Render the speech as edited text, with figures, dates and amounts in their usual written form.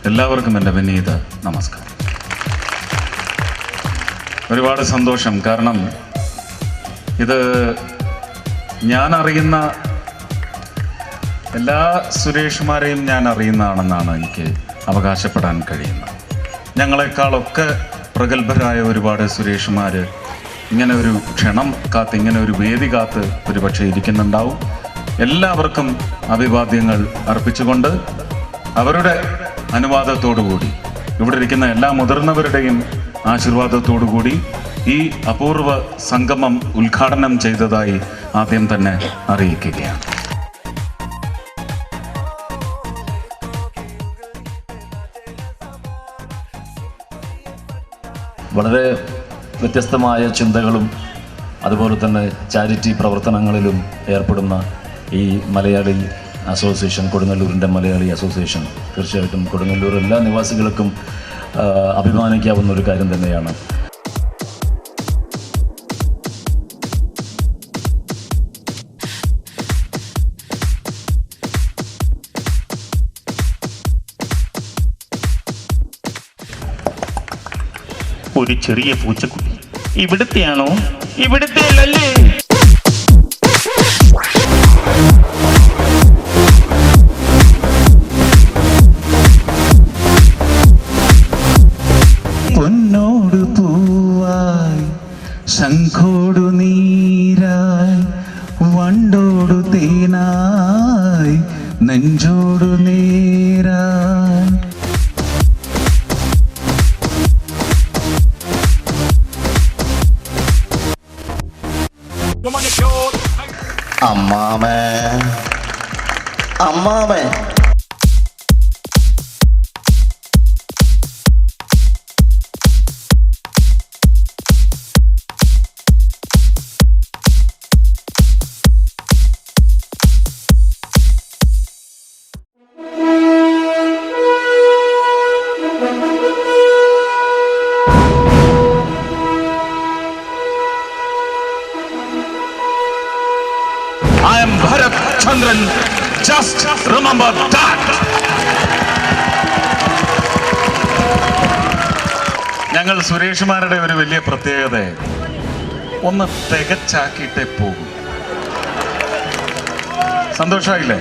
എല്ലാവർക്കും എൻ്റെ വിനീത നമസ്കാരം. ഒരുപാട് സന്തോഷം. കാരണം ഇത് ഞാൻ അറിയുന്ന എല്ലാ സുരേഷുമാരെയും ഞാൻ അറിയുന്നതാണെന്നാണ് എനിക്ക് അവകാശപ്പെടാൻ കഴിയുന്നത്. ഞങ്ങളെക്കാളൊക്കെ പ്രഗത്ഭരായ ഒരുപാട് സുരേഷുമാർ ഇങ്ങനെ ഒരു ക്ഷണം കാത്ത്, ഇങ്ങനെ ഒരു വേദി കാത്ത് ഒരുപക്ഷെ ഇരിക്കുന്നുണ്ടാവും. എല്ലാവർക്കും അഭിവാദ്യങ്ങൾ അർപ്പിച്ചുകൊണ്ട് അവരുടെ അനുവാദത്തോടുകൂടി, ഇവിടെ ഇരിക്കുന്ന എല്ലാ മുതിർന്നവരുടെയും ആശീർവാദത്തോടുകൂടി ഈ അപൂർവ സംഗമം ഉദ്ഘാടനം ചെയ്തതായി ആദ്യം തന്നെ അറിയിക്കുകയാണ്. വളരെ വ്യത്യസ്തമായ ചിന്തകളും അതുപോലെ തന്നെ ചാരിറ്റി പ്രവർത്തനങ്ങളിലും ഏർപ്പെടുന്ന ഈ മലയാളി അസോസിയേഷൻ, കൊടുങ്ങല്ലൂരിൻ്റെ മലയാളി അസോസിയേഷൻ തീർച്ചയായിട്ടും കൊടുങ്ങല്ലൂർ എല്ലാ നിവാസികൾക്കും അഭിമാനിക്കാവുന്ന ഒരു കാര്യം തന്നെയാണ്. ഒരു ചെറിയ പൂച്ചക്കുട്ടി ഇവിടുത്തെയാണോ? ഇവിടുത്തെ അല്ലല്ലേ? പൊന്നോടു പൂവായി, ശംഖോടു നീരായി, വണ്ടോടു തേനായി, നെഞ്ചോടു നേരായി. അമ്മാമേ അമ്മാമേ I am Bharat Chandran. Just remember that. ഞങ്ങൾ സുരേഷുമാരുടെ ഒരു വലിയ പ്രത്യേകത, ഒന്ന് തികച്ചാക്കിയിട്ടേ പോകും. സന്തോഷമായില്ലേ?